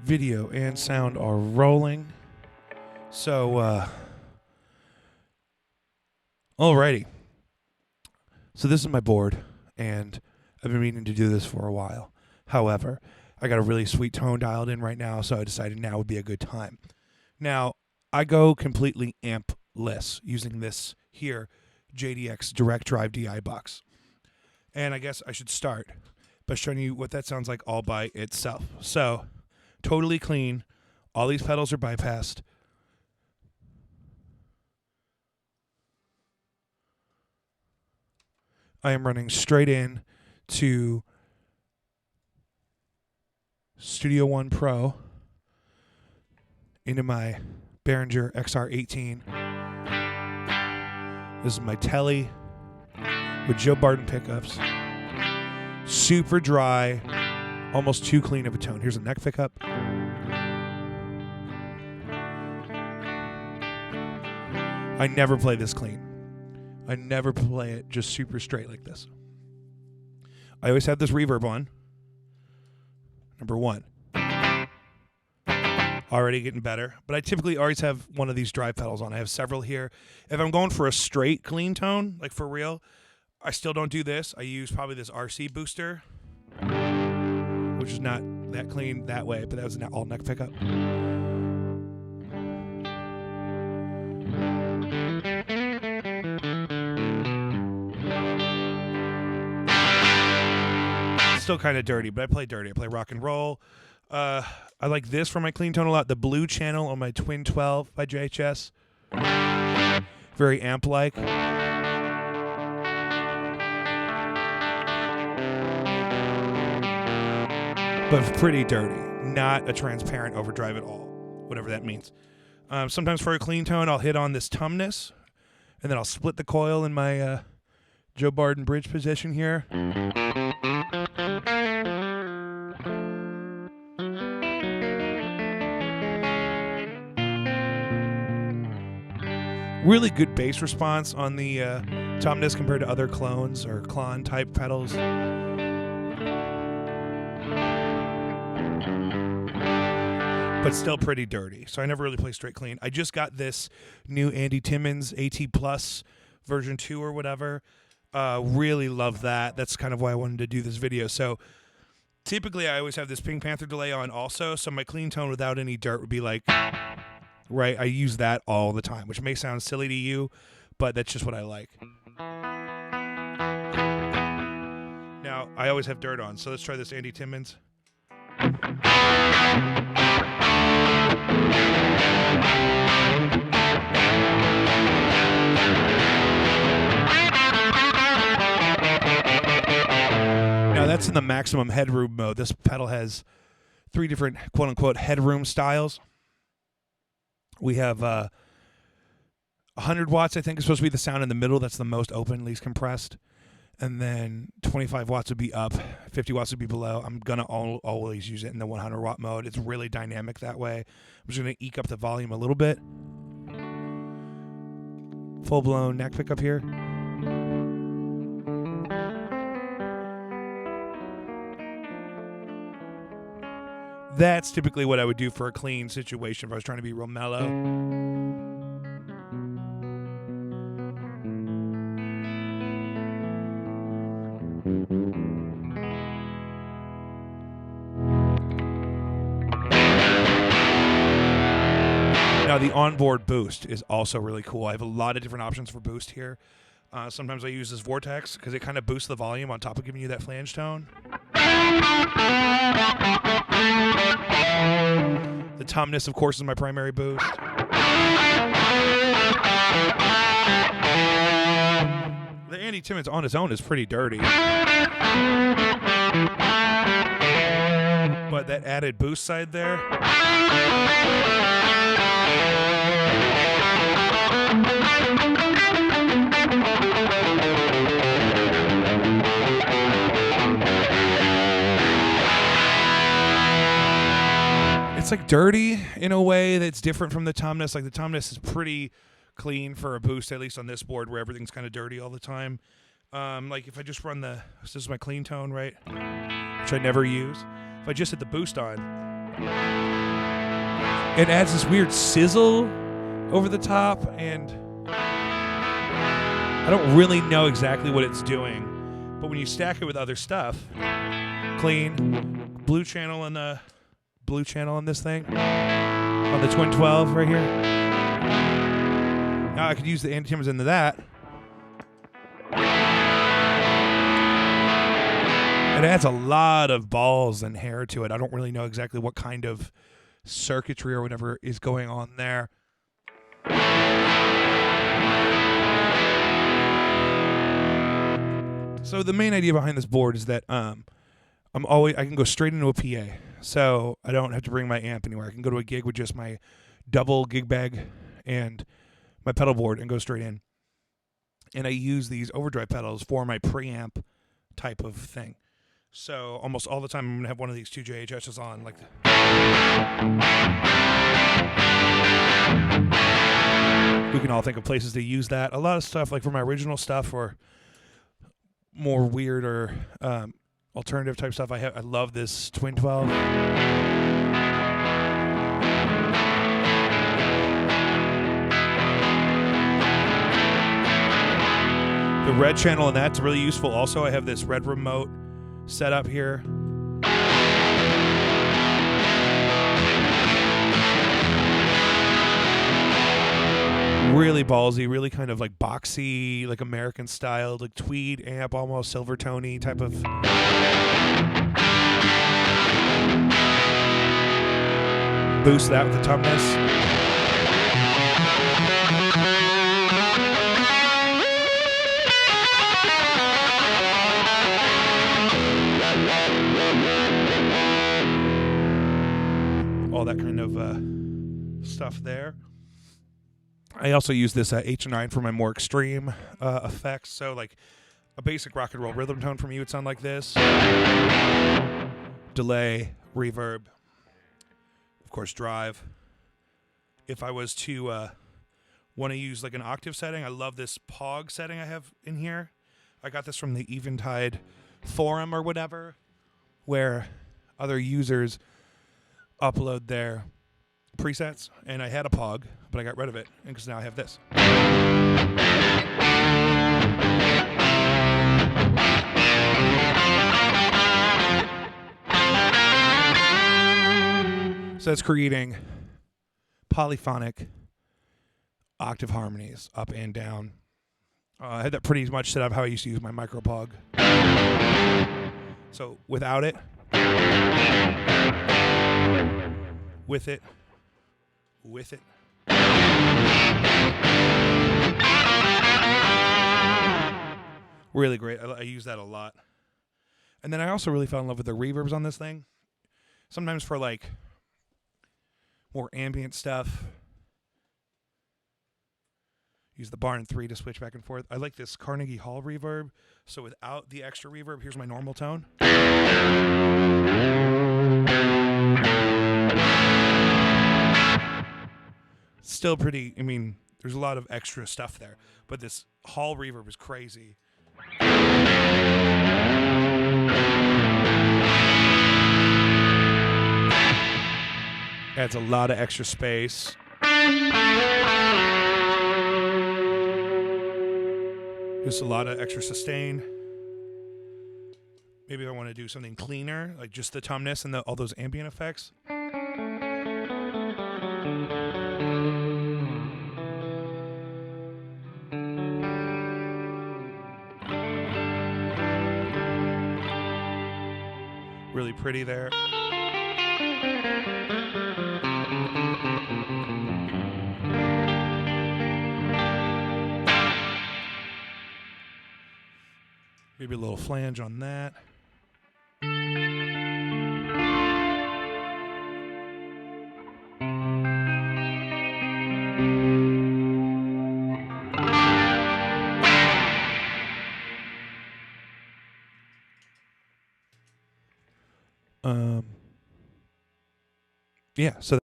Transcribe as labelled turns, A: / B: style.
A: Video and sound are rolling. So, alrighty. So this is my board, and I've been meaning to do this for a while. However, I got a really sweet tone dialed in right now, so I decided now would be a good time. Now, I go completely AmpLESS using this here JDX Direct Drive DI box. And I guess I should start by showing you what that sounds like all by itself. So, totally clean. All these pedals are bypassed. I am running straight in to Studio One Pro into my Behringer XR18. This is my Tele with Joe Barden pickups. Super dry, almost too clean of a tone. Here's a neck pickup. I never play this clean. I never play it just super straight like this. I always have this reverb on. Number one. Already getting better. But I typically always have one of these drive pedals on. I have several here. If I'm going for a straight clean tone, like for real, I still don't do this. I use probably this RC booster, which is not that clean that way, but that was an all neck pickup. Still kind of dirty, but I play dirty. I play rock and roll. I like this for my clean tone a lot. The blue channel on my Twin 12 by JHS. Very amp-like. But pretty dirty. Not a transparent overdrive at all. Whatever that means. Sometimes for a clean tone, I'll hit on this tumness. And then I'll split the coil in my Joe Barden bridge position here. Really good bass response on the tumness compared to other clones or clone type pedals. But still pretty dirty. So I never really play straight clean. I just got this new Andy Timmons AT Plus version 2 or whatever. Really love that. That's kind of why I wanted to do this video. So typically I always have this Pink Panther delay on also. So my clean tone without any dirt would be like, right? I use that all the time, which may sound silly to you, but that's just what I like. Now, I always have dirt on. So let's try this Andy Timmons. Now that's in the maximum headroom mode. This pedal has 3 different quote-unquote headroom styles. We have 100 watts, I think, is supposed to be the sound in the middle. That's the most open, least compressed. And then 25 watts would be up, 50 watts would be below. I'm going to always use it in the 100 watt mode. It's really dynamic that way. I'm just going to eke up the volume a little bit. Full-blown neck pickup here. That's typically what I would do for a clean situation if I was trying to be real mellow. Now, the Onboard Boost is also really cool. I have a lot of different options for boost here. Sometimes I use this Vortex because it kind of boosts the volume on top of giving you that flange tone. The tumness, of course, is my primary boost. The Andy Timmons on its own is pretty dirty. But that added boost side there. It's like dirty in a way that's different from the tumness. Like the tumness is pretty clean for a boost, at least on this board where everything's kind of dirty all the time. Like if I just run this is my clean tone, right? Which I never use. If I just hit the boost on, It adds this weird sizzle over the top, and I don't really know exactly what it's doing, but when you stack it with other stuff, clean, blue channel in this thing, on the Twin 12 right here. Now I could use the anti-timbers into that. It adds a lot of balls and hair to it. I don't really know exactly what kind of circuitry or whatever is going on there. So the main idea behind this board is that I can go straight into a PA, so I don't have to bring my amp anywhere. I can go to a gig with just my double gig bag and my pedal board and go straight in. And I use these Overdrive pedals for my preamp type of thing. So almost all the time I'm going to have one of these two JHSs on. Like we can all think of places to use that. A lot of stuff, like for my original stuff or more weird or alternative type stuff, I love this Twin 12. The red channel in that's really useful. Also, I have this red remote set up here. Really ballsy, really kind of like boxy, like American style, like tweed amp, almost silver tony type of. Boost that with the toughness. All that kind of stuff there. I also use this H9 for my more extreme effects. So like a basic rock and roll rhythm tone for me would sound like this. Delay, reverb, of course drive. If I was to want to use like an octave setting, I love this POG setting I have in here. I got this from the Eventide forum or whatever, where other users upload their presets, and I had a POG, but I got rid of it because now I have this. So it's creating polyphonic octave harmonies up and down. I had that pretty much set up how I used to use my micro POG. So without it, with it, really great. I use that a lot. And then I also really fell in love with the reverbs on this thing. Sometimes for like more ambient stuff, use the Barden 3 to switch back and forth. I like this Carnegie Hall reverb. So without the extra reverb, here's my normal tone. Still pretty, I mean, there's a lot of extra stuff there, but this Hall reverb is crazy. Adds a lot of extra space. Just a lot of extra sustain. Maybe I want to do something cleaner, like just the tumness and all those ambient effects. Really pretty there. Maybe a little flange on that. Yeah, so